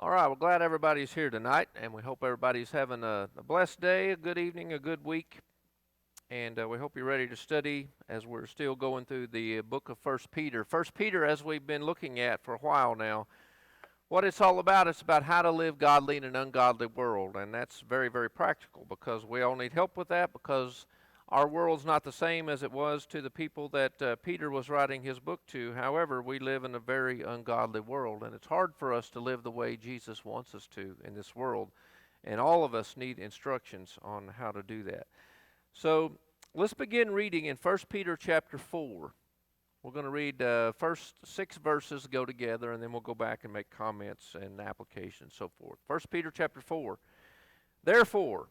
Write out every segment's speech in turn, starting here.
All right, well, glad everybody's here tonight, and we hope everybody's having a blessed day, a good evening, a good week, and we hope you're ready to study as we're still going through the book of First Peter. First Peter, as we've been looking at for a while now, what it's all about, it's about how to live godly in an ungodly world, and that's very, very practical because we all need help with that because our world's not the same as it was to the people that Peter was writing his book to. However, we live in a very ungodly world, and it's hard for us to live the way Jesus wants us to in this world, and all of us need instructions on how to do that. So let's begin reading in 1 Peter chapter 4. We're going to read first 6 verses go together, and then we'll go back and make comments and applications and so forth. 1 Peter chapter 4. Therefore,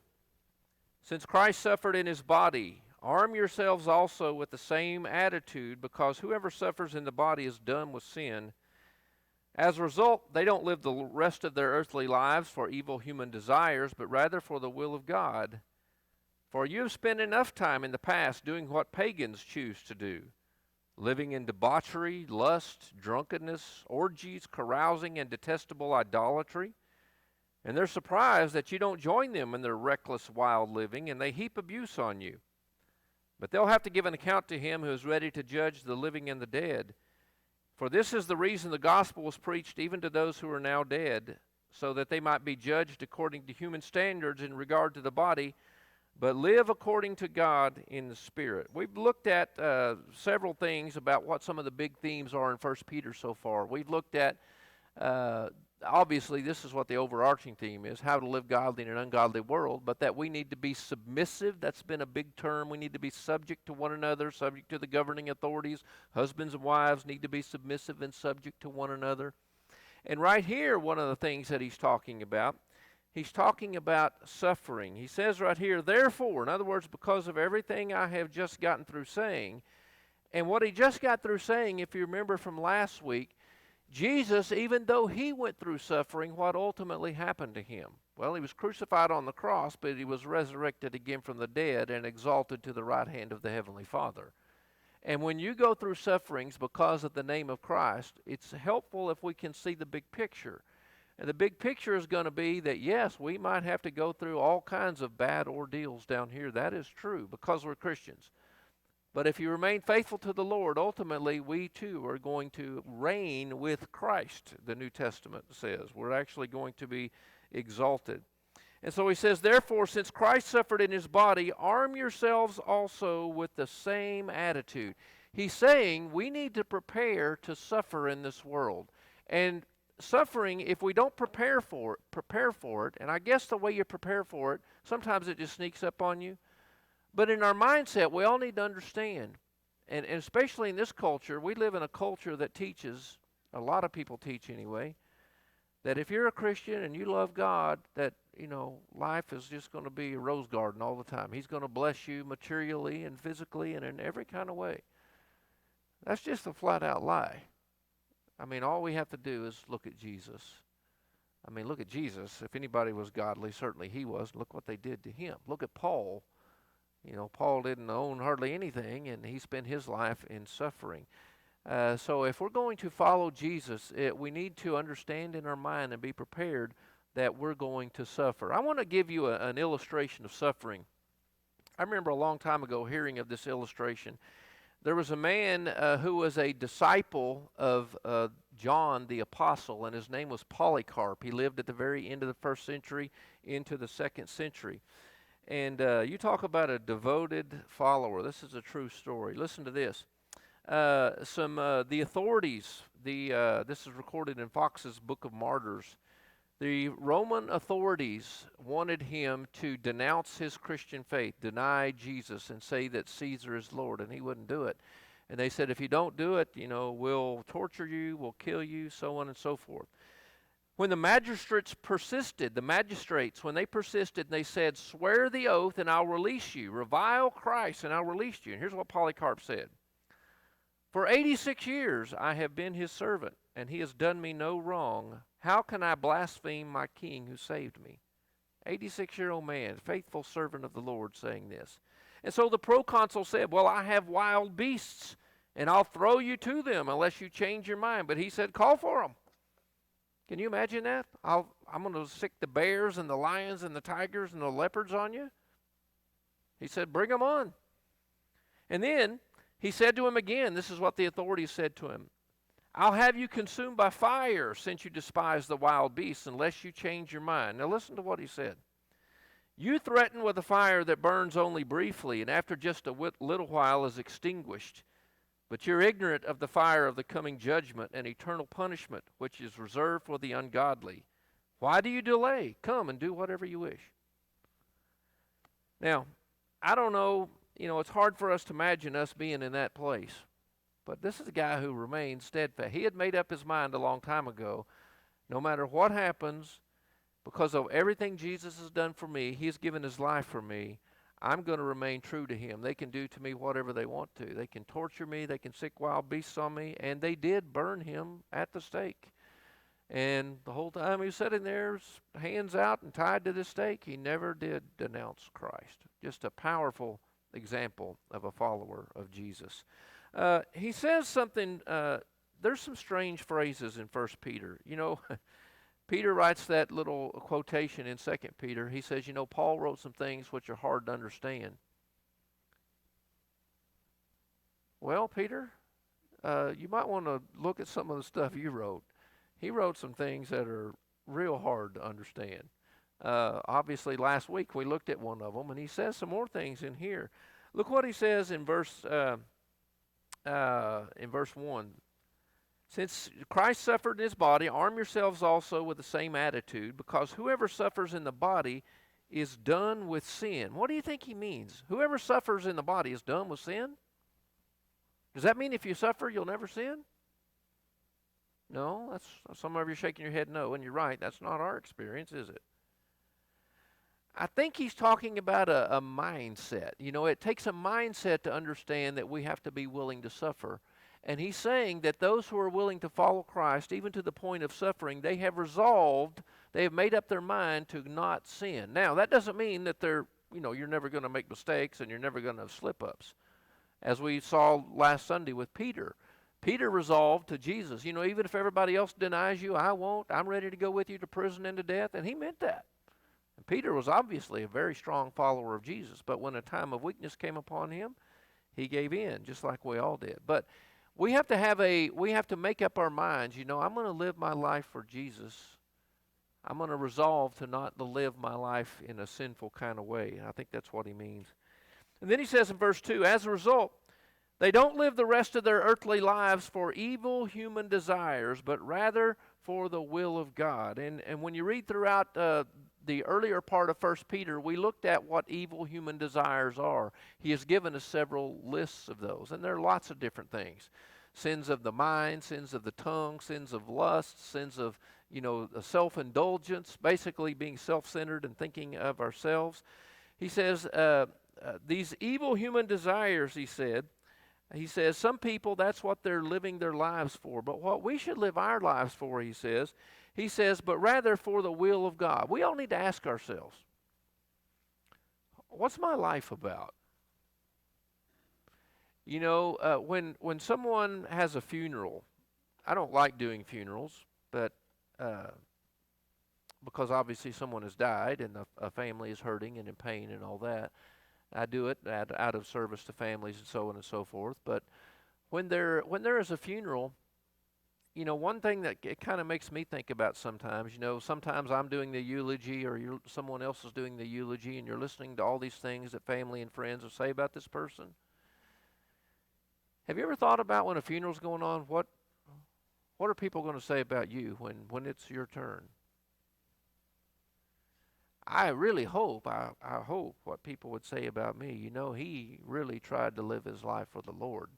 since Christ suffered in his body, arm yourselves also with the same attitude, because whoever suffers in the body is done with sin. As a result, they don't live the rest of their earthly lives for evil human desires, but rather for the will of God. For you have spent enough time in the past doing what pagans choose to do, living in debauchery, lust, drunkenness, orgies, carousing, and detestable idolatry. And they're surprised that you don't join them in their reckless, wild living, and they heap abuse on you. But they'll have to give an account to him who is ready to judge the living and the dead. For this is the reason the gospel was preached even to those who are now dead, so that they might be judged according to human standards in regard to the body, but live according to God in the Spirit. We've looked at several things about what some of the big themes are in 1 Peter so far. We've looked at, obviously, this is what the overarching theme is, how to live godly in an ungodly world, but that we need to be submissive. That's been a big term. We need to be subject to one another, subject to the governing authorities. Husbands and wives need to be submissive and subject to one another. And right here, one of the things that he's talking about suffering. He says right here, therefore, in other words, because of everything I have just gotten through saying, and what he just got through saying, if you remember from last week, Jesus, even though he went through suffering, what ultimately happened to him? Well, he was crucified on the cross, but he was resurrected again from the dead and exalted to the right hand of the Heavenly Father. And when you go through sufferings because of the name of Christ, it's helpful if we can see the big picture. And the big picture is going to be that, yes, we might have to go through all kinds of bad ordeals down here. That is true because we're Christians. But if you remain faithful to the Lord, ultimately we too are going to reign with Christ, the New Testament says. We're actually going to be exalted. And so he says, therefore, since Christ suffered in his body, arm yourselves also with the same attitude. He's saying we need to prepare to suffer in this world. And suffering, if we don't prepare for it, and I guess the way you prepare for it, sometimes it just sneaks up on you. But in our mindset, we all need to understand, and especially in this culture, we live in a culture that teaches, a lot of people teach anyway, that if you're a Christian and you love God, that, life is just going to be a rose garden all the time. He's going to bless you materially and physically and in every kind of way. That's just a flat out lie. I mean, all we have to do is look at Jesus. I mean, look at Jesus. If anybody was godly, certainly he was. Look what they did to him. Look at Paul. Paul didn't own hardly anything, and he spent his life in suffering. So if we're going to follow Jesus, we need to understand in our mind and be prepared that we're going to suffer. I want to give you an illustration of suffering. I remember a long time ago hearing of this illustration. There was a man who was a disciple of John the Apostle, and his name was Polycarp. He lived at the very end of the first century into the second century. And you talk about a devoted follower. This is a true story. Listen to this. The authorities, this is recorded in Fox's Book of Martyrs. The Roman authorities wanted him to denounce his Christian faith, deny Jesus, and say that Caesar is Lord, and he wouldn't do it. And they said, if you don't do it, we'll torture you, we'll kill you, so on and so forth. When the magistrates persisted, when they persisted, they said, swear the oath and I'll release you. Revile Christ and I'll release you. And here's what Polycarp said. For 86 years I have been his servant, and he has done me no wrong. How can I blaspheme my king who saved me? 86-year-old man, faithful servant of the Lord, saying this. And so the proconsul said, well, I have wild beasts, and I'll throw you to them unless you change your mind. But he said, call for them. Can you imagine that? I'm going to sick the bears and the lions and the tigers and the leopards on you. He said, bring them on. And then he said to him again, this is what the authorities said to him, I'll have you consumed by fire since you despise the wild beasts unless you change your mind. Now listen to what he said. You threaten with a fire that burns only briefly and after just a little while is extinguished. But you're ignorant of the fire of the coming judgment and eternal punishment, which is reserved for the ungodly. Why do you delay? Come and do whatever you wish. Now, I don't know, it's hard for us to imagine us being in that place. But this is a guy who remained steadfast. He had made up his mind a long time ago. No matter what happens, because of everything Jesus has done for me, he's given his life for me, I'm going to remain true to him. They can do to me whatever they want to. They can torture me. They can sick wild beasts on me. And they did burn him at the stake. And the whole time he was sitting there, hands out and tied to the stake, he never did denounce Christ. Just a powerful example of a follower of Jesus. He says something, there's some strange phrases in 1 Peter. Peter writes that little quotation in 2 Peter. He says, Paul wrote some things which are hard to understand. Well, Peter, you might want to look at some of the stuff you wrote. He wrote some things that are real hard to understand. Obviously, last week we looked at one of them, and he says some more things in here. Look what he says in verse 1. Since Christ suffered in his body, arm yourselves also with the same attitude, because whoever suffers in the body is done with sin. What do you think he means? Whoever suffers in the body is done with sin? Does that mean if you suffer, you'll never sin? No, some of you are shaking your head no, and you're right. That's not our experience, is it? I think he's talking about a mindset. It takes a mindset to understand that we have to be willing to suffer. And he's saying that those who are willing to follow Christ, even to the point of suffering, they have made up their mind to not sin. Now, that doesn't mean that you're never going to make mistakes and you're never going to have slip-ups. As we saw last Sunday with Peter. Peter resolved to Jesus, even if everybody else denies you, I won't. I'm ready to go with you to prison and to death. And he meant that. And Peter was obviously a very strong follower of Jesus. But when a time of weakness came upon him, he gave in, just like we all did. But we have to make up our minds, I'm going to live my life for Jesus. I'm going to resolve to not live my life in a sinful kind of way. And I think that's what he means. And then he says in verse 2, as a result, they don't live the rest of their earthly lives for evil human desires, but rather for the will of God. And when you read throughout the earlier part of 1 Peter, we looked at what evil human desires are. He has given us several lists of those, and there are lots of different things. Sins of the mind, sins of the tongue, sins of lust, sins of, self-indulgence, basically being self-centered and thinking of ourselves. He says, these evil human desires, he says, some people, that's what they're living their lives for. But what we should live our lives for, he says, but rather for the will of God. We all need to ask ourselves, what's my life about? When someone has a funeral, I don't like doing funerals, but because obviously someone has died and a family is hurting and in pain and all that. I do it out of service to families and so on and so forth. But when there is a funeral, one thing that it kind of makes me think about sometimes, sometimes I'm doing the eulogy or someone else is doing the eulogy and you're listening to all these things that family and friends will say about this person. Have you ever thought about when a funeral's going on, what are people going to say about you when it's your turn? I really hope, I hope what people would say about me, he really tried to live his life for the Lord.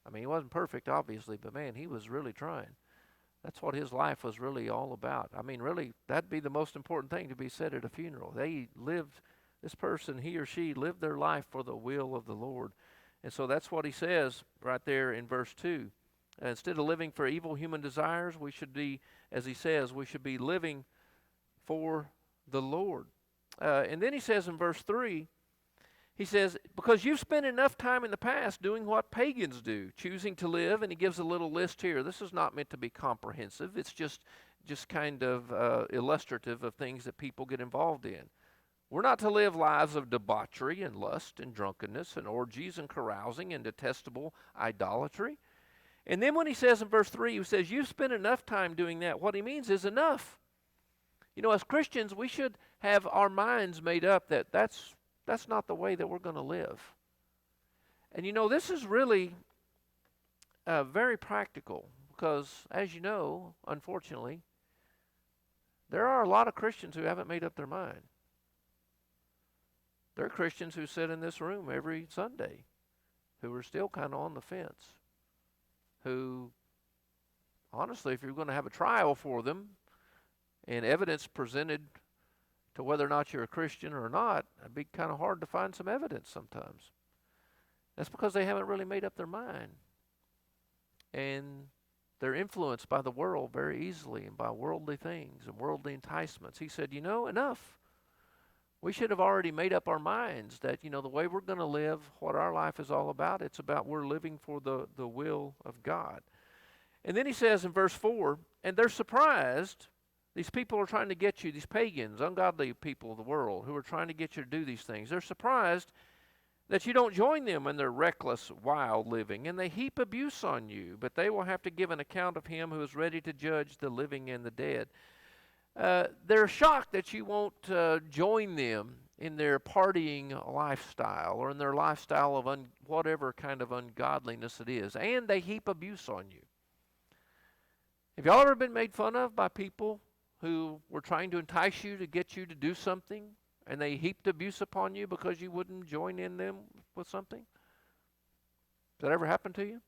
I mean, he wasn't perfect, obviously, but man, he was really trying. That's what his life was really all about. I mean, really, that'd be the most important thing to be said at a funeral. This person, he or she, lived their life for the will of the Lord. And so that's what he says right there in verse 2. Instead of living for evil human desires, we should be, as he says, we should be living for the Lord. And then he says in verse 3, he says, because you've spent enough time in the past doing what pagans do, choosing to live, and he gives a little list here. This is not meant to be comprehensive. It's just just kind of illustrative of things that people get involved in. We're not to live lives of debauchery and lust and drunkenness and orgies and carousing and detestable idolatry. And then when he says in verse 3, he says, you've spent enough time doing that, what he means is enough. You know, as Christians, we should have our minds made up that that's not the way that we're going to live. And you know, this is really very practical because, as you know, unfortunately, there are a lot of Christians who haven't made up their mind. There are Christians who sit in this room every Sunday who are still kind of on the fence, who, honestly, if you're going to have a trial for them and evidence presented to whether or not you're a Christian or not, it'd be kind of hard to find some evidence sometimes. That's because they haven't really made up their mind. And they're influenced by the world very easily and by worldly things and worldly enticements. He said, you know, enough. We should have already made up our minds that, you know, the way we're going to live, what our life is all about, it's about we're living for the will of God. And then he says in verse 4, and they're surprised. These people are trying to get you, these pagans, ungodly people of the world who are trying to get you to do these things. They're surprised that you don't join them in their reckless, wild living, and they heap abuse on you, but they will have to give an account of him who is ready to judge the living and the dead. They're shocked that you won't join them in their partying lifestyle or in their lifestyle of whatever kind of ungodliness it is, and they heap abuse on you. Have y'all ever been made fun of by people who were trying to entice you to get you to do something, and they heaped abuse upon you because you wouldn't join in them with something? Has that ever happened to you?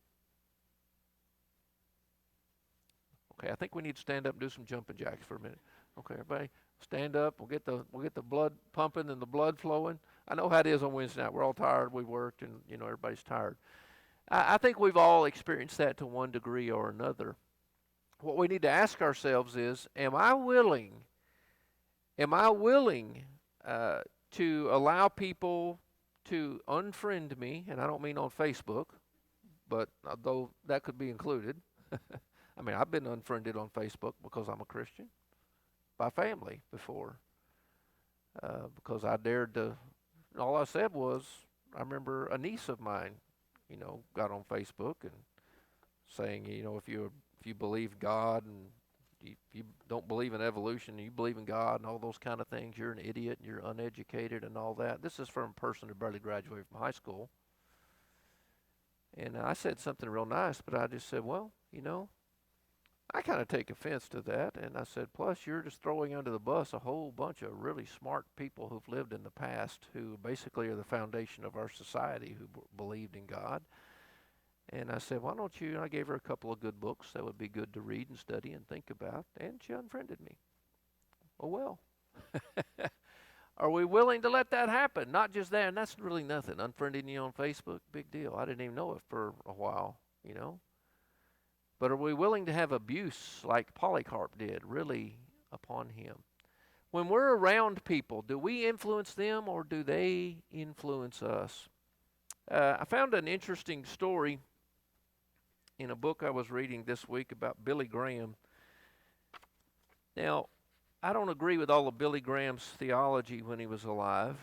Okay, I think we need to stand up and do some jumping jacks for a minute. Okay, everybody stand up. We'll get the blood pumping and the blood flowing. I know how it is on Wednesday night. We're all tired. We worked, and you know everybody's tired. I think we've all experienced that to one degree or another. What we need to ask ourselves is, am I willing to allow people to unfriend me? And I don't mean on Facebook, but though that could be included. I mean, I've been unfriended on Facebook because I'm a Christian by family before, because I dared to. All I said was, I remember a niece of mine, you know, got on Facebook and saying, you know, if you believe God and if you don't believe in evolution and you believe in God and all those kind of things, you're an idiot and you're uneducated and all that. This is from a person who barely graduated from high school. And I said something real nice, but I just said, well, you know, I kind of take offense to that. And I said, plus you're just throwing under the bus a whole bunch of really smart people who've lived in the past who basically are the foundation of our society who believed in God. And I said, why don't you, and I gave her a couple of good books that would be good to read and study and think about, and she unfriended me. Oh, well. Are we willing to let that happen? Not just that, and that's really nothing. Unfriending you on Facebook, big deal. I didn't even know it for a while, you know. But are we willing to have abuse like Polycarp did, really, upon him? When we're around people, do we influence them or do they influence us? I found an interesting story in a book I was reading this week about Billy Graham. Now, I don't agree with all of Billy Graham's theology when he was alive.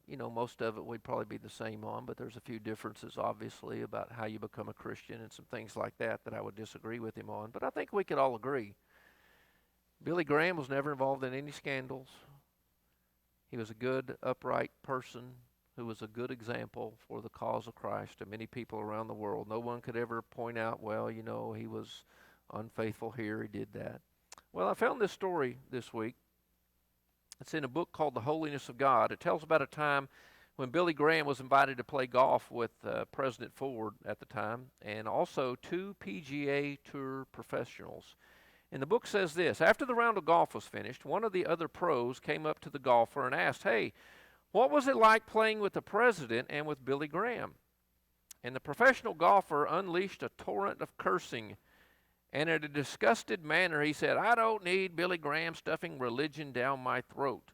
You know, most of it we'd probably be the same on, but there's a few differences, obviously, about how you become a Christian and some things like that I would disagree with him on. But I think we could all agree. Billy Graham was never involved in any scandals. He was a good, upright person who was a good example for the cause of Christ to many people around the world. No one could ever point out, well, you know, he was unfaithful here, he did that. Well, I found this story this week. It's in a book called The Holiness of God. It tells about a time when Billy Graham was invited to play golf with President Ford at the time, and also two PGA Tour professionals. And the book says this: after the round of golf was finished, one of the other pros came up to the golfer and asked, hey, what was it like playing with the president and with Billy Graham? And the professional golfer unleashed a torrent of cursing. And in a disgusted manner, he said, I don't need Billy Graham stuffing religion down my throat.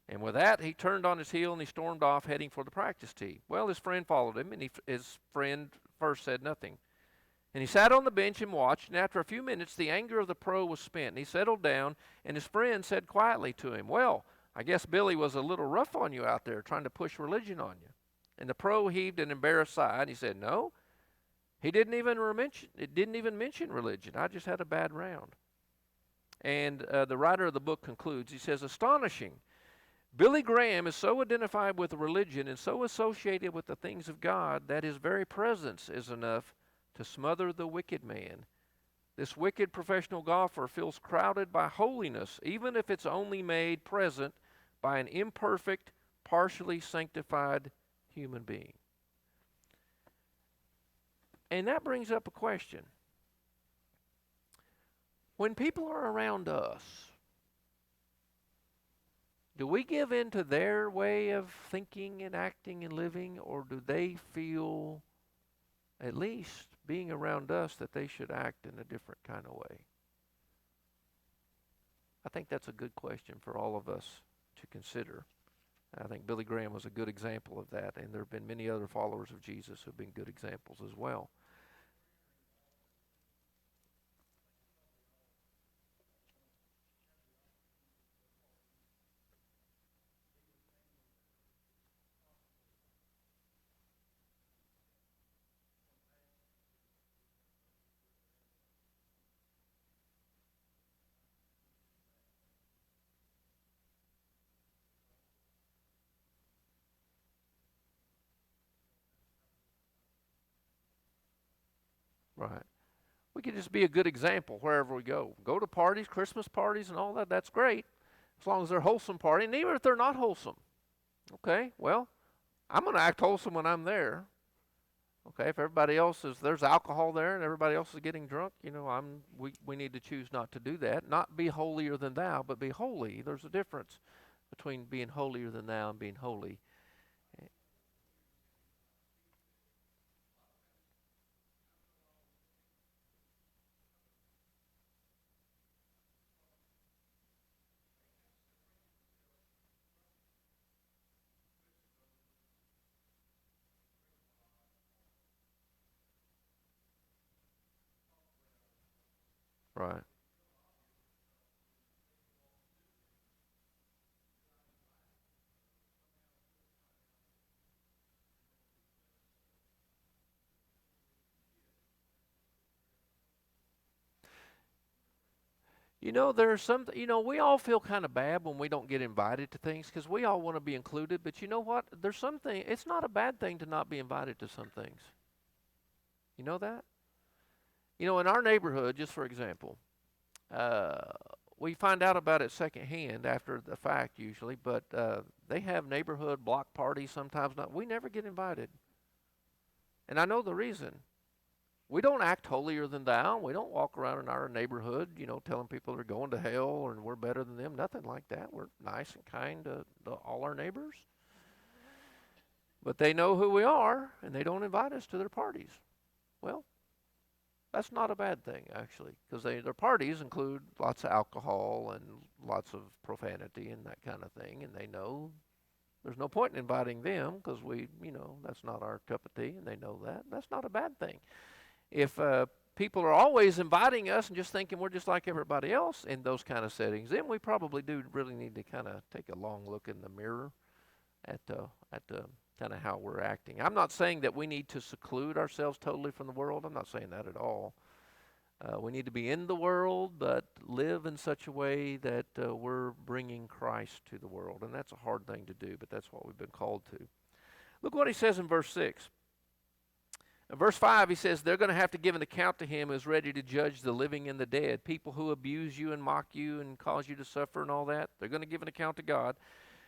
And with that, he turned on his heel and he stormed off, heading for the practice tee. Well, his friend followed him, and his friend first said nothing. And he sat on the bench and watched, and after a few minutes the anger of the pro was spent, and he settled down, and his friend said quietly to him, "Well, I guess Billy was a little rough on you out there, trying to push religion on you." And the pro heaved an embarrassed sigh, and he said, "No, he didn't even mention religion. I just had a bad round." And the writer of the book concludes, he says, "Astonishing. Billy Graham is so identified with religion and so associated with the things of God that his very presence is enough to smother the wicked man. This wicked professional golfer feels crowded by holiness, even if it's only made present by an imperfect, partially sanctified human being." And that brings up a question. When people are around us, do we give in to their way of thinking and acting and living, or do they feel, at least being around us, that they should act in a different kind of way? I think that's a good question for all of us to consider. I think Billy Graham was a good example of that, and there have been many other followers of Jesus who have been good examples as well. Right. We could just be a good example wherever we go. Go to parties, Christmas parties and all that, that's great, as long as they're wholesome parties, and even if they're not wholesome. Okay, well, I'm going to act wholesome when I'm there. Okay, if everybody else is, there's alcohol there and everybody else is getting drunk, we need to choose not to do that. Not be holier than thou, but be holy. There's a difference between being holier than thou and being holy. Right. There's some, we all feel kind of bad when we don't get invited to things because we all want to be included. But you know what? There's something, it's not a bad thing to not be invited to some things. You know that? In our neighborhood, just for example, uh, we find out about it secondhand after the fact usually, but they have neighborhood block parties sometimes. Not, we never get invited. And I know the reason. We don't act holier than thou. We don't walk around in our neighborhood, telling people they're going to hell or we're better than them. Nothing like that. We're nice and kind to all our neighbors. But they know who we are, and they don't invite us to their parties. Well, that's not a bad thing, actually, because their parties include lots of alcohol and lots of profanity and that kind of thing, and they know there's no point in inviting them because that's not our cup of tea, and they know that. That's not a bad thing. If people are always inviting us and just thinking we're just like everybody else in those kind of settings, then we probably do really need to kind of take a long look in the mirror at kind of how we're acting. I'm not saying that we need to seclude ourselves totally from the world. I'm not saying that at all. We need to be in the world, but live in such a way that we're bringing Christ to the world. And that's a hard thing to do, but that's what we've been called to. Look what he says in verse 6. In verse 5, he says, they're going to have to give an account to him who's ready to judge the living and the dead. People who abuse you and mock you and cause you to suffer and all that, they're going to give an account to God.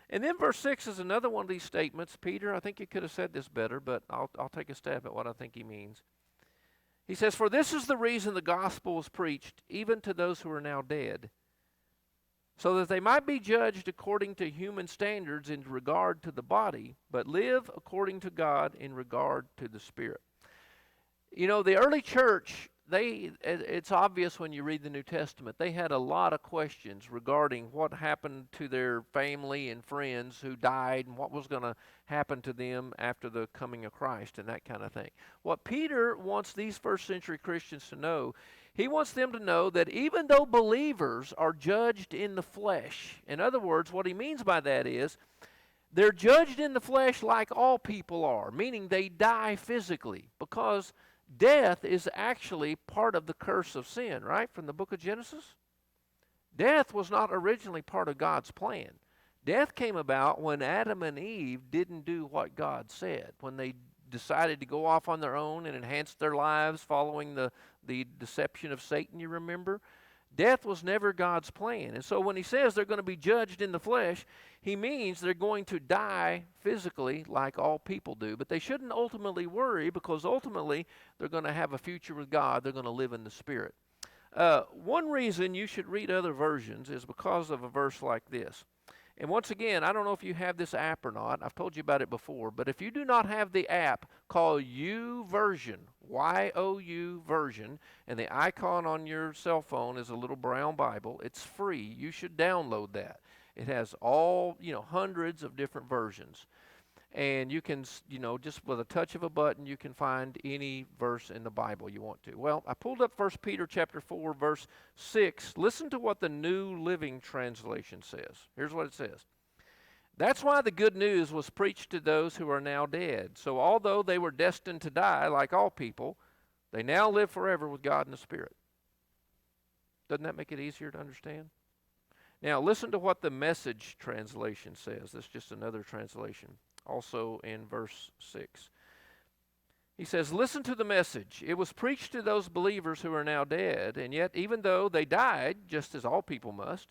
And then verse 6 is another one of these statements. Peter, I think you could have said this better, but I'll take a stab at what I think he means. He says, for this is the reason the gospel was preached, even to those who are now dead, so that they might be judged according to human standards in regard to the body, but live according to God in regard to the spirit. The early church it's obvious when you read the New Testament, they had a lot of questions regarding what happened to their family and friends who died and what was going to happen to them after the coming of Christ and that kind of thing. What Peter wants these first century Christians to know, he wants them to know that even though believers are judged in the flesh, in other words, what he means by that is they're judged in the flesh like all people are, meaning they die physically, because death is actually part of the curse of sin, right? From the book of Genesis. Death was not originally part of God's plan. Death came about when Adam and Eve didn't do what God said, when they decided to go off on their own and enhance their lives following the deception of Satan, you remember? Death was never God's plan. And so when he says they're going to be judged in the flesh, he means they're going to die physically like all people do. But they shouldn't ultimately worry, because ultimately they're going to have a future with God. They're going to live in the Spirit. One reason you should read other versions is because of a verse like this. And once again, I don't know if you have this app or not. I've told you about it before. But if you do not have the app called YouVersion, Y-O-U version, and the icon on your cell phone is a little brown Bible, it's free. You should download that. It has all, hundreds of different versions. And you can, just with a touch of a button, you can find any verse in the Bible you want to. Well, I pulled up 1 Peter chapter 4, verse 6. Listen to what the New Living Translation says. Here's what it says. That's why the good news was preached to those who are now dead. So although they were destined to die like all people, they now live forever with God in the Spirit. Doesn't that make it easier to understand? Now listen to what the Message translation says. That's just another translation. Also in verse 6. He says, listen to the message. It was preached to those believers who are now dead, and yet even though they died, just as all people must,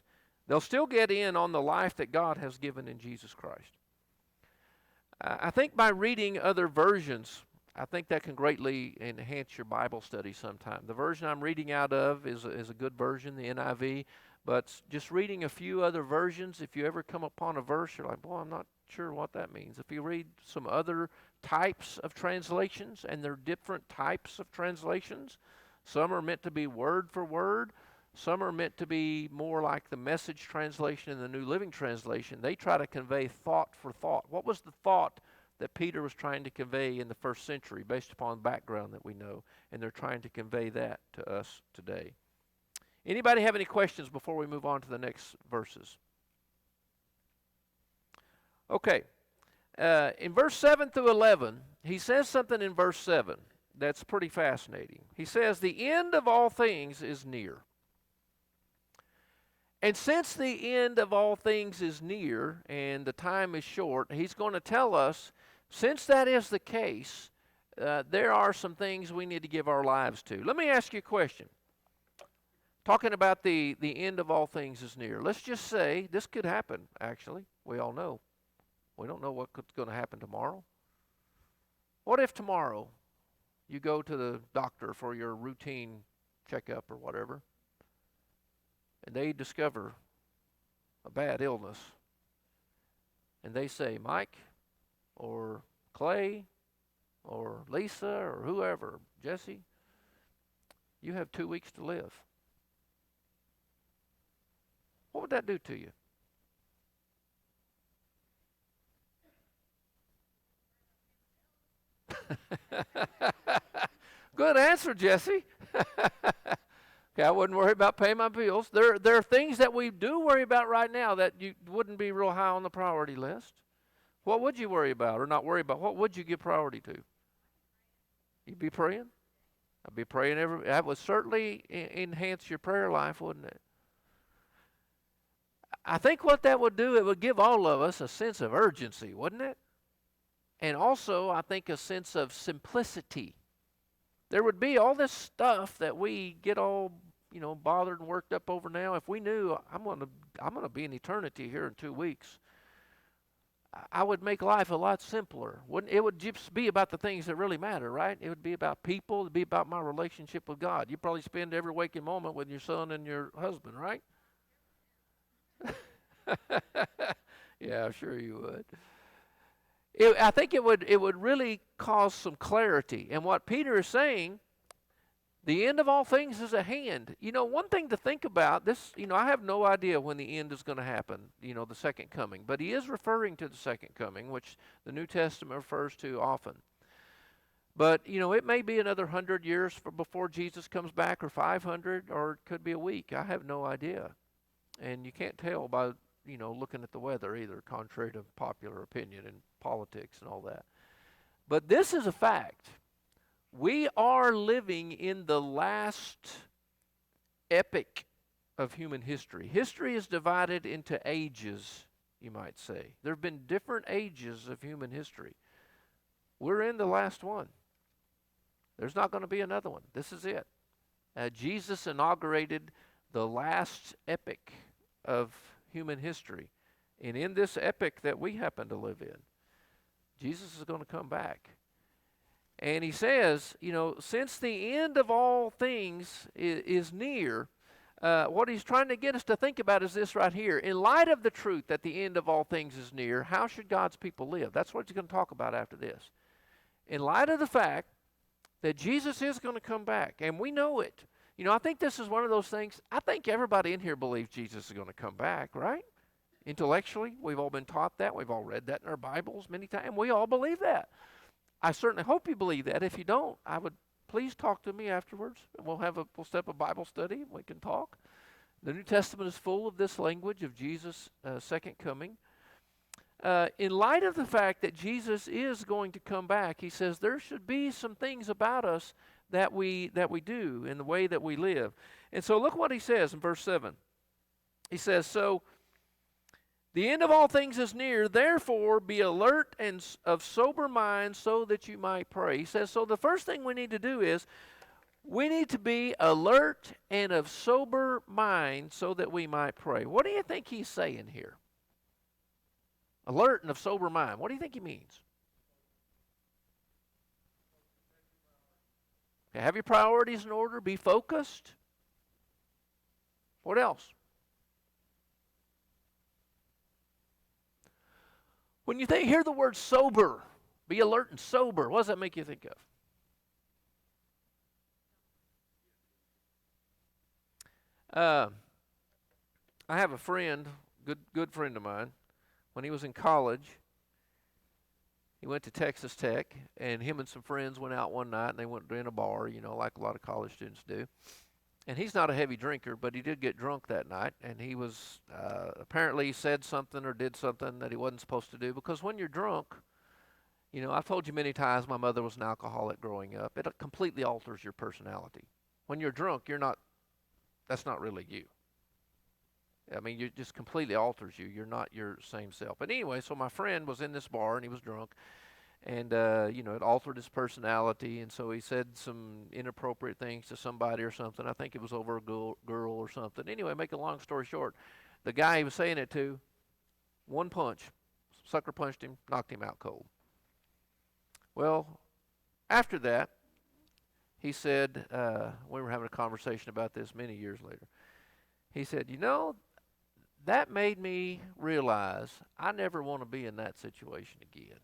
they'll still get in on the life that God has given in Jesus Christ. I think by reading other versions, I think that can greatly enhance your Bible study sometime. The version I'm reading out of is a good version, the NIV, but just reading a few other versions, if you ever come upon a verse, you're like, boy, I'm not sure what that means. If you read some other types of translations, and there are different types of translations, some are meant to be word for word, some are meant to be more like the Message translation and the New Living Translation. They try to convey thought for thought. What was the thought that Peter was trying to convey in the first century based upon the background that we know? And they're trying to convey that to us today. Anybody have any questions before we move on to the next verses? Okay. In verse 7 through 11, he says something in verse 7 that's pretty fascinating. He says, the end of all things is near. And since the end of all things is near and the time is short, he's going to tell us, since that is the case, there are some things we need to give our lives to. Let me ask you a question. Talking about the end of all things is near. Let's just say this could happen, actually. We all know. We don't know what's going to happen tomorrow. What if tomorrow you go to the doctor for your routine checkup or whatever, and they discover a bad illness, and they say, Mike or Clay or Lisa or whoever, Jesse, you have 2 weeks to live. What would that do to you? Good answer, Jesse. Okay, I wouldn't worry about paying my bills. There are things that we do worry about right now that you wouldn't be real high on the priority list. What would you worry about or not worry about? What would you give priority to? You'd be praying? I'd be praying that would certainly enhance your prayer life, wouldn't it? I think what that would do, it would give all of us a sense of urgency, wouldn't it? And also, I think a sense of simplicity. There would be all this stuff that we get all, bothered and worked up over now. If we knew I'm going to be in eternity here in 2 weeks, I would make life a lot simpler. It would just be about the things that really matter, right? It would be about people. It would be about my relationship with God. You probably spend every waking moment with your son and your husband, right? Yeah, I'm sure you would. I think it would really cause some clarity. And what Peter is saying, The end of all things is at hand. You know, one thing to think about, this, I have no idea when the end is going to happen, the second coming. But he is referring to the second coming, which the New Testament refers to often. But, it may be another 100 years before Jesus comes back, or 500, or it could be a week. I have no idea. And you can't tell by, looking at the weather either, contrary to popular opinion and politics and all that. But this is a fact. We are living in the last epic of human history. History is divided into ages, you might say. There have been different ages of human history. We're in the last one. There's not going to be another one. This is it. Jesus inaugurated the last epic of human history. And in this epic that we happen to live in, Jesus is going to come back. And he says, since the end of all things is near, what he's trying to get us to think about is this right here. In light of the truth that the end of all things is near, how should God's people live? That's what he's going to talk about after this. In light of the fact that Jesus is going to come back, and we know it. I think this is one of those things, I think everybody in here believes Jesus is going to come back, right? Intellectually, we've all been taught that. We've all read that in our Bibles many times. We all believe that. I certainly hope you believe that. If you don't, I would please talk to me afterwards. We'll set up a Bible study. We can talk. The New Testament is full of this language of Jesus' second coming. In light of the fact that Jesus is going to come back, he says there should be some things about us that we do in the way that we live. And so look what he says in verse 7. He says, so the end of all things is near, therefore be alert and of sober mind so that you might pray. He says, so the first thing we need to do is we need to be alert and of sober mind so that we might pray. What do you think he's saying here? Alert and of sober mind. What do you think he means? Okay, have your priorities in order. Be focused. What else? When you hear the word sober, be alert and sober, what does that make you think of? I have a friend, good friend of mine. When he was in college, he went to Texas Tech, and him and some friends went out one night, and they went in a bar, like a lot of college students do. And he's not a heavy drinker, but he did get drunk that night, and he was apparently said something or did something that he wasn't supposed to do, because when you're drunk, I've told you many times my mother was an alcoholic growing up. It completely alters your personality. When you're drunk, that's not really you. I mean, it just completely alters you. You're not your same self. But anyway, so my friend was in this bar, and he was drunk. And, it altered his personality. And so he said some inappropriate things to somebody or something. I think it was over a girl or something. Anyway, make a long story short, the guy he was saying it to, one punch, sucker punched him, knocked him out cold. Well, after that, he said, we were having a conversation about this many years later. He said, that made me realize I never want to be in that situation again.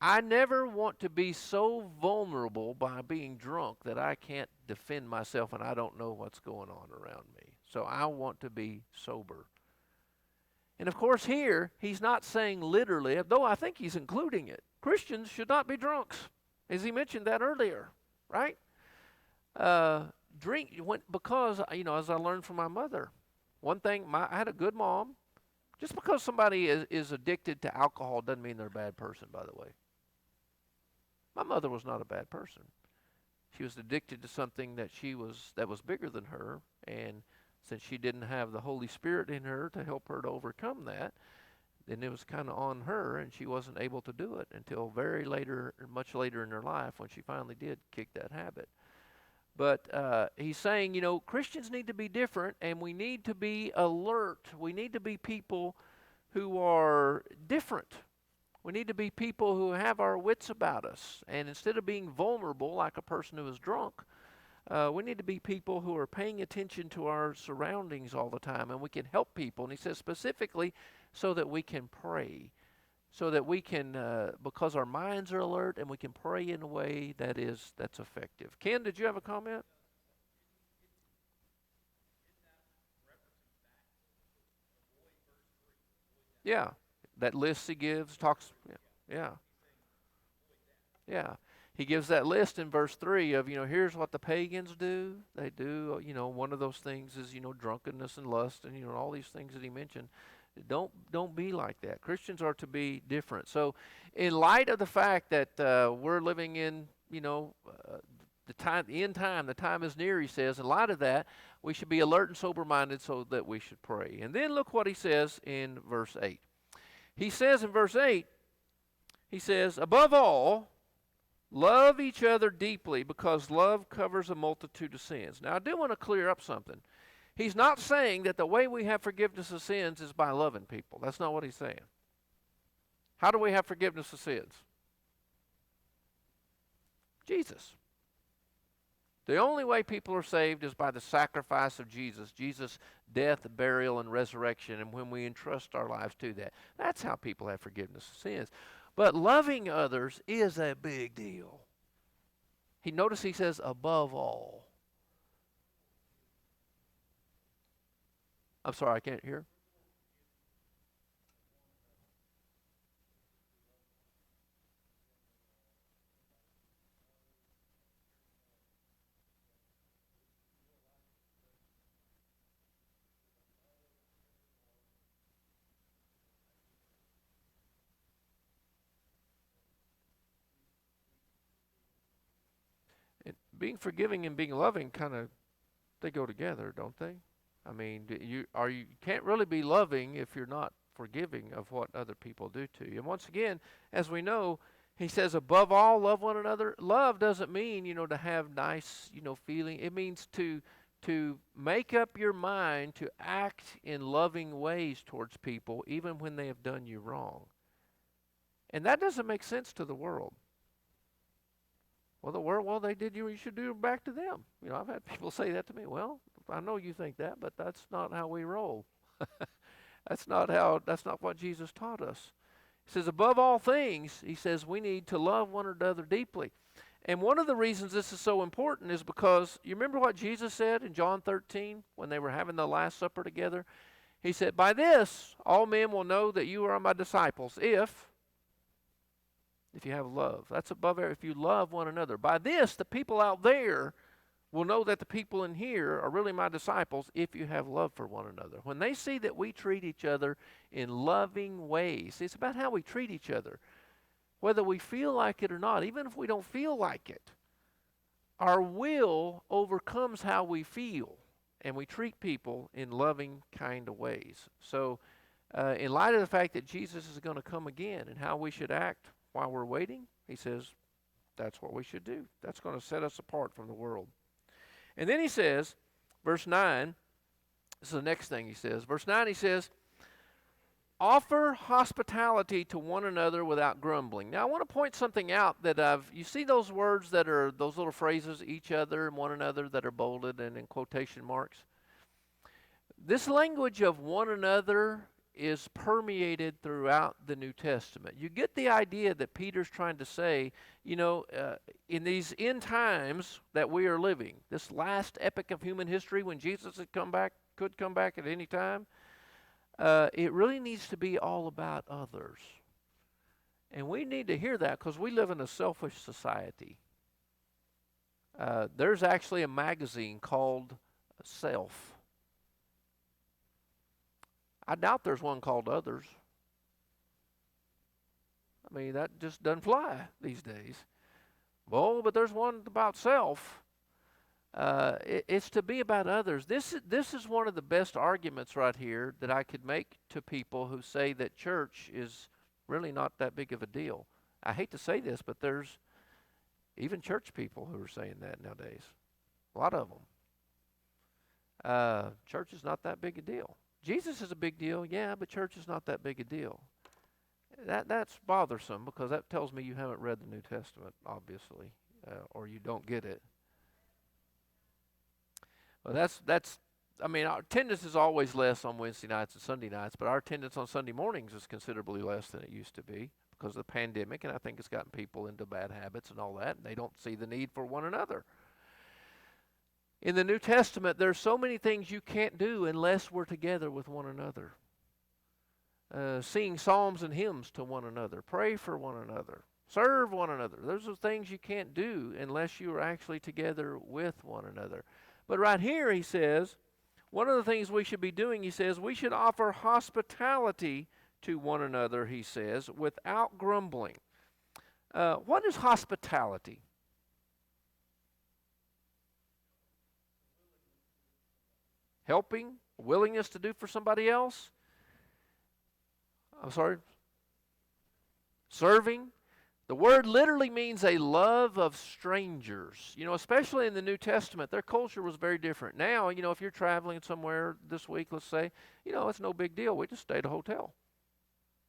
I never want to be so vulnerable by being drunk that I can't defend myself and I don't know what's going on around me. So I want to be sober. And of course here, he's not saying literally, though I think he's including it. Christians should not be drunks, as he mentioned that earlier, right? Because, as I learned from my mother, one thing, I had a good mom. Just because somebody is addicted to alcohol doesn't mean they're a bad person, by the way. My mother was not a bad person. She was addicted to something that was bigger than her, and since she didn't have the Holy Spirit in her to help her to overcome that, then it was kind of on her, and she wasn't able to do it until much later in her life when she finally did kick that habit. But he's saying, Christians need to be different, and we need to be alert. We need to be people who are different. We need to be people who have our wits about us. And instead of being vulnerable like a person who is drunk, we need to be people who are paying attention to our surroundings all the time, and we can help people. And he says specifically so that we can pray. so that we can, because our minds are alert and we can pray in a way that's effective. Ken, did you have a comment? Yeah, that list he gives talks. Yeah, yeah, yeah. He gives that list in verse 3 of, here's what the pagans do. They do, one of those things is, drunkenness and lust and, all these things that he mentioned. Don't be like that. Christians are to be different. So, in light of the fact that we're living in, the end time, the time is near, he says, in light of that, we should be alert and sober-minded so that we should pray. And then look what he says in verse 8. He says in verse 8, he says, above all, love each other deeply because love covers a multitude of sins. Now, I do want to clear up something. He's not saying that the way we have forgiveness of sins is by loving people. That's not what he's saying. How do we have forgiveness of sins? Jesus. The only way people are saved is by the sacrifice of Jesus. Jesus' death, burial, and resurrection, and when we entrust our lives to that. That's how people have forgiveness of sins. But loving others is a big deal. Notice he says, above all. I'm sorry, I can't hear. Being forgiving and being loving they go together, don't they? I mean, you can't really be loving if you're not forgiving of what other people do to you. And once again, as we know, he says, above all, love one another. Love doesn't mean, to have nice, feeling. It means to make up your mind to act in loving ways towards people, even when they have done you wrong. And that doesn't make sense to the world. Well, the world, they did you should do it back to them. I've had people say that to me. Well, I know you think that, but that's not how we roll. That's not what Jesus taught us. He says, above all things, he says, we need to love one another deeply. And one of the reasons this is so important is because, you remember what Jesus said in John 13 when they were having the Last Supper together? He said, by this, all men will know that you are my disciples, if you have love. That's above everything. If you love one another. By this, the people out there will know that the people in here are really my disciples if you have love for one another. When they see that we treat each other in loving ways, it's about how we treat each other. Whether we feel like it or not, even if we don't feel like it, our will overcomes how we feel, and we treat people in loving kind of ways. So, in light of the fact that Jesus is going to come again and how we should act while we're waiting, he says that's what we should do. That's going to set us apart from the world. And then he says, verse 9, this is the next thing he says. Verse 9, he says, offer hospitality to one another without grumbling. Now, I want to point something out that you see those words that are, those little phrases, each other and one another, that are bolded and in quotation marks? This language of one another is permeated throughout the New Testament. You get the idea that Peter's trying to say, in these end times that we are living, this last epoch of human history when Jesus could come back at any time, it really needs to be all about others. And we need to hear that because we live in a selfish society. There's actually a magazine called Self. I doubt there's one called Others. I mean, that just doesn't fly these days. Well, but there's one about self. It's to be about others. This is one of the best arguments right here that I could make to people who say that church is really not that big of a deal. I hate to say this, but there's even church people who are saying that nowadays. A lot of them. Church is not that big a deal. Jesus is a big deal, yeah, but church is not that big a deal. That's bothersome because that tells me you haven't read the New Testament, obviously, or you don't get it. Well, I mean, our attendance is always less on Wednesday nights and Sunday nights, but our attendance on Sunday mornings is considerably less than it used to be because of the pandemic, and I think it's gotten people into bad habits and all that, and they don't see the need for one another. In the New Testament, there's so many things you can't do unless we're together with one another. Sing psalms and hymns to one another, pray for one another, serve one another. Those are things you can't do unless you are actually together with one another. But right here he says, one of the things we should be doing, he says, we should offer hospitality to one another, he says, without grumbling. What is hospitality? Helping, willingness to do for somebody else. I'm sorry. Serving. The word literally means a love of strangers. You know, especially in the New Testament, their culture was very different. Now, you know, if you're traveling somewhere this week, let's say, you know, it's no big deal. We just stay at a hotel.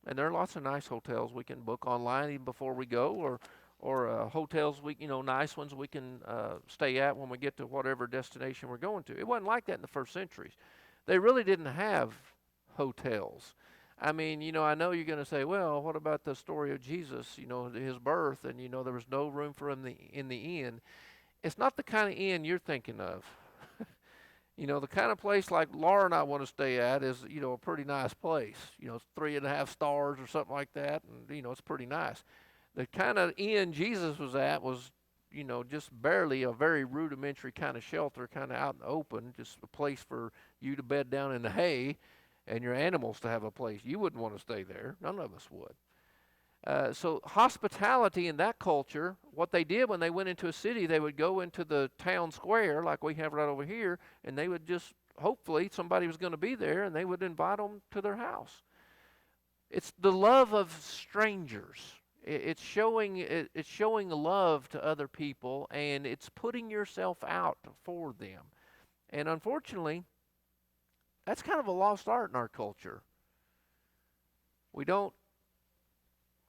And there are lots of nice hotels we can book online even before we go, or hotels nice ones we can stay at when we get to whatever destination we're going to. It wasn't like that in the first centuries. They really didn't have hotels. I mean, you know, I know you're going to say, well, what about the story of Jesus, you know, his birth, and, you know, there was no room for him in the inn. It's not the kind of inn you're thinking of. You know, the kind of place like Laura and I want to stay at is, you know, a pretty nice place. You know, it's 3.5 stars or something like that, and, you know, it's pretty nice. The kind of inn Jesus was at was, you know, just barely a very rudimentary kind of shelter, kind of out in the open, just a place for you to bed down in the hay and your animals to have a place. You wouldn't want to stay there. None of us would. So hospitality in that culture, what they did when they went into a city, they would go into the town square like we have right over here, and they would just, hopefully somebody was going to be there, and they would invite them to their house. It's the love of strangers. It's showing love to other people, and it's putting yourself out for them. And unfortunately, that's kind of a lost art in our culture.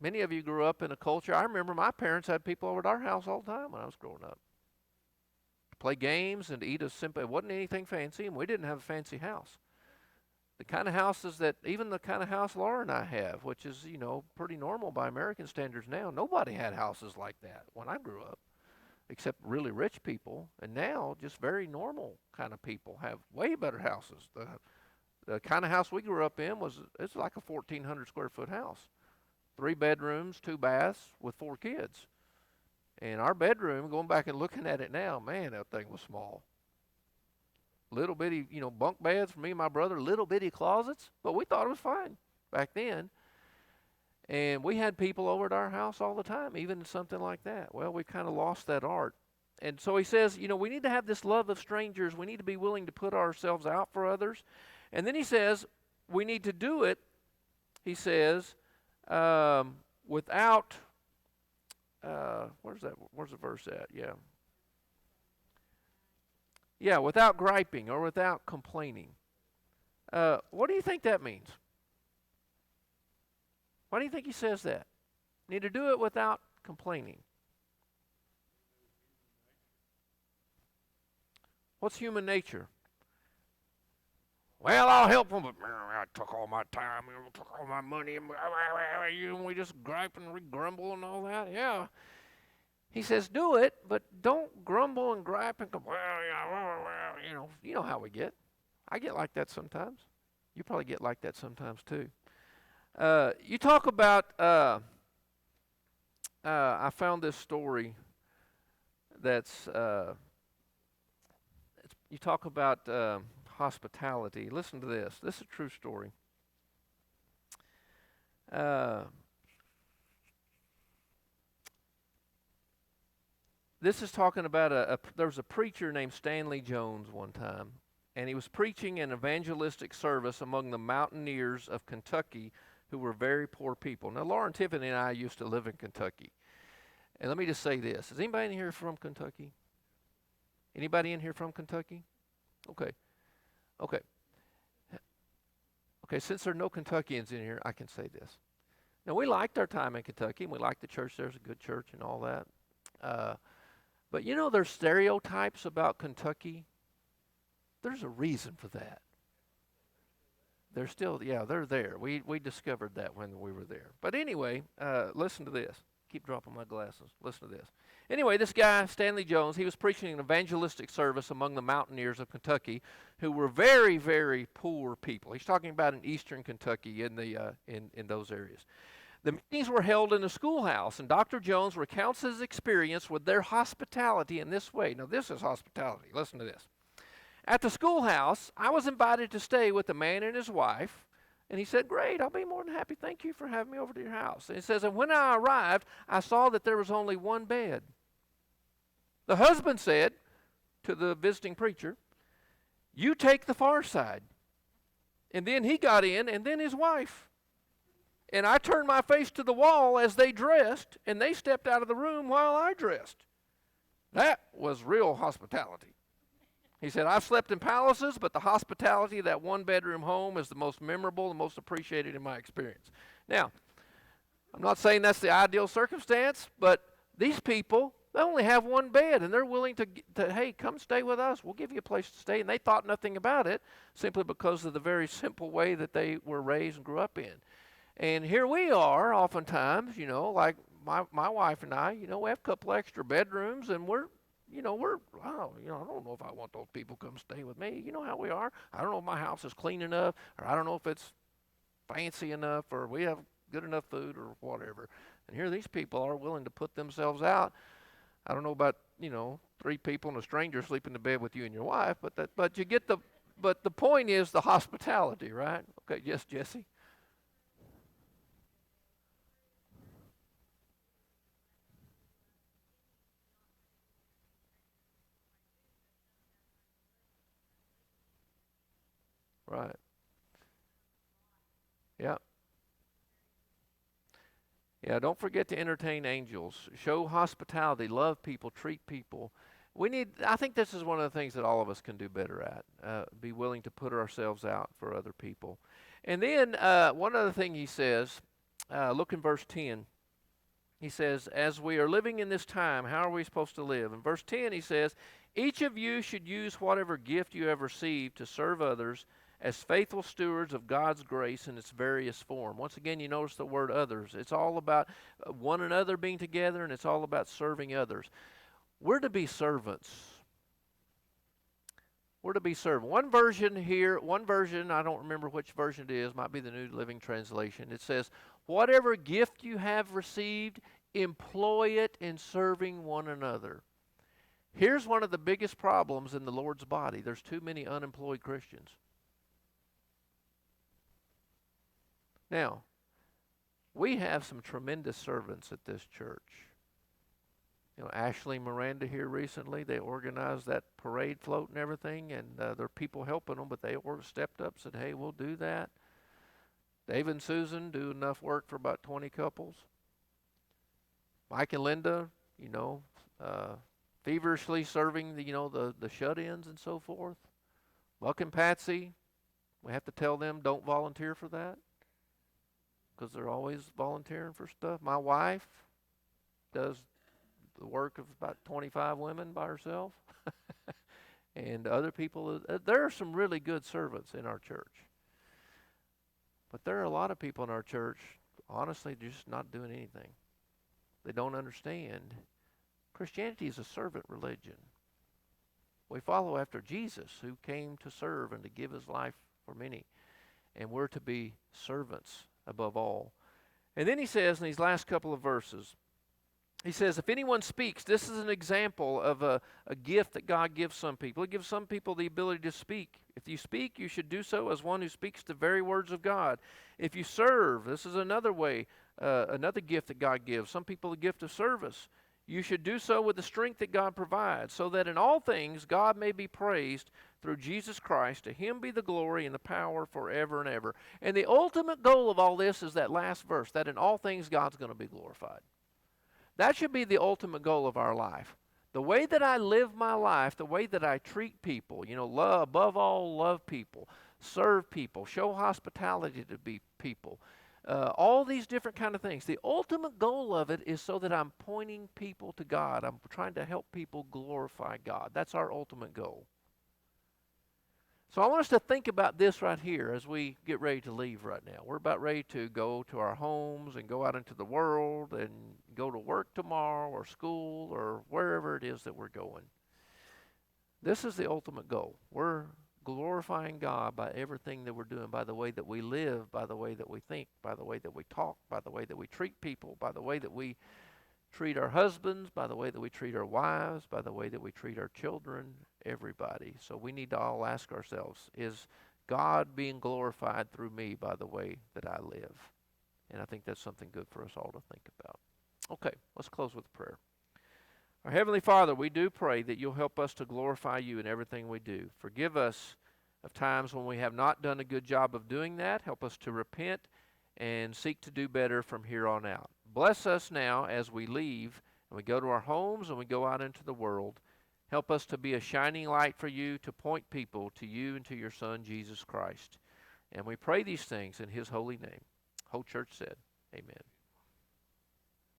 Many of you grew up in a culture. I remember my parents had people over at our house all the time when I was growing up. To play games and to eat it wasn't anything fancy, and we didn't have a fancy house. The kind of houses that, even the kind of house Laura and I have, which is, you know, pretty normal by American standards now, nobody had houses like that when I grew up, except really rich people. And now, just very normal kind of people have way better houses. The kind of house we grew up in it's like a 1,400 square foot house. 3 bedrooms, 2 baths with 4 kids. And our bedroom, going back and looking at it now, man, that thing was small. Little bitty, you know, bunk beds for me and my brother, little bitty closets, but we thought it was fine back then. And we had people over at our house all the time, even something like that. Well, we kind of lost that art. And so he says, you know, we need to have this love of strangers. We need to be willing to put ourselves out for others. And then he says, we need to do it, he says, without, where's the verse at? Yeah, without griping or without complaining. What do you think that means? Why do you think he says that? Need to do it without complaining. What's human nature? Well, I'll help them, but I took all my time, took all my money, and we just gripe and we grumble and all that. Yeah. He says, do it, but don't grumble and gripe and go, you know how we get. I get like that sometimes. You probably get like that sometimes too. You talk about, I found this story that's, you talk about hospitality. Listen to this. This is a true story. This is talking about there was a preacher named Stanley Jones one time, and he was preaching an evangelistic service among the mountaineers of Kentucky who were very poor people. Now, Lauren Tiffany and I used to live in Kentucky. And let me just say this. Is anybody in here from Kentucky? Anybody in here from Kentucky? Okay. Okay, since there are no Kentuckians in here, I can say this. Now, we liked our time in Kentucky, and we liked the church. There's a good church and all that. But you know, there's stereotypes about Kentucky. There's a reason for that. They're still, yeah, they're there. We discovered that when we were there. But anyway, listen to this. Keep dropping my glasses. Listen to this. Anyway, this guy, Stanley Jones, he was preaching an evangelistic service among the mountaineers of Kentucky who were very, very poor people. He's talking about in eastern Kentucky in those areas. The meetings were held in a schoolhouse, and Dr. Jones recounts his experience with their hospitality in this way. Now, this is hospitality. Listen to this. At the schoolhouse, I was invited to stay with a man and his wife, and he said, great, I'll be more than happy. Thank you for having me over to your house. And he says, and when I arrived, I saw that there was only one bed. The husband said to the visiting preacher, you take the far side. And then he got in, and then his wife. And I turned my face to the wall as they dressed, and they stepped out of the room while I dressed. That was real hospitality. He said, I've slept in palaces, but the hospitality of that one-bedroom home is the most memorable and most appreciated in my experience. Now, I'm not saying that's the ideal circumstance, but these people, they only have one bed, and they're willing to hey, come stay with us. We'll give you a place to stay. And they thought nothing about it simply because of the very simple way that they were raised and grew up in. And here we are oftentimes, like my wife and I, we have a couple extra bedrooms, and I don't know if I want those people to come stay with me. You know how we are. I don't know if my house is clean enough, or I don't know if it's fancy enough, or we have good enough food, or whatever. And here these people are willing to put themselves out. I don't know about, 3 people and a stranger sleeping in bed with you and your wife, but the point is the hospitality, right? Okay, yes, Jesse. Right. Yeah. Yeah, don't forget to entertain angels. Show hospitality, love people, treat people. I think this is one of the things that all of us can do better at. Be willing to put ourselves out for other people. And then one other thing he says, look in verse 10. He says, as we are living in this time, how are we supposed to live? In verse 10 he says, each of you should use whatever gift you have received to serve others as faithful stewards of God's grace in its various form. Once again, you notice the word others. It's all about one another being together, and it's all about serving others. We're to be servants. We're to be servants. One version, I don't remember which version it is, might be the New Living Translation. It says, whatever gift you have received, employ it in serving one another. Here's one of the biggest problems in the Lord's body. There's too many unemployed Christians. Now, we have some tremendous servants at this church. Ashley and Miranda here recently, they organized that parade float and everything, and there are people helping them, but they stepped up and said, hey, we'll do that. Dave and Susan do enough work for about 20 couples. Mike and Linda, feverishly serving the shut-ins and so forth. Buck and Patsy, we have to tell them don't volunteer for that, because they're always volunteering for stuff. My wife does the work of about 25 women by herself. And other people, there are some really good servants in our church. But there are a lot of people in our church, honestly, just not doing anything. They don't understand. Christianity is a servant religion. We follow after Jesus, who came to serve and to give his life for many. And we're to be servants above all. And then he says in these last couple of verses, he says, if anyone speaks, this is an example of a gift that God gives some people. He gives some people the ability to speak. If you speak, you should do so as one who speaks the very words of God. If you serve, this is another way, another gift that God gives. Some people the gift of service. You should do so with the strength that God provides, so that in all things God may be praised through Jesus Christ. To him be the glory and the power forever and ever. And the ultimate goal of all this is that last verse, that in all things God's going to be glorified. That should be the ultimate goal of our life. The way that I live my life, the way that I treat people, love, above all, love people, serve people, show hospitality to people, all these different kind of things. The ultimate goal of it is so that I'm pointing people to God. I'm trying to help people glorify God. That's our ultimate goal. So I want us to think about this right here as we get ready to leave right now. We're about ready to go to our homes and go out into the world and go to work tomorrow or school or wherever it is that we're going. This is the ultimate goal. We're glorifying God by everything that we're doing, by the way that we live, by the way that we think, by the way that we talk, by the way that we treat people, by the way that we treat our husbands, by the way that we treat our wives, by the way that we treat our children, everybody. So we need to all ask ourselves, is God being glorified through me by the way that I live? And I think that's something good for us all to think about. Okay, let's close with prayer. Our Heavenly Father, we do pray that you'll help us to glorify you in everything we do. Forgive us of times when we have not done a good job of doing that. Help us to repent and seek to do better from here on out. Bless us now as we leave and we go to our homes and we go out into the world. Help us to be a shining light for you, to point people to you and to your Son, Jesus Christ. And we pray these things in his holy name. Whole church said, amen.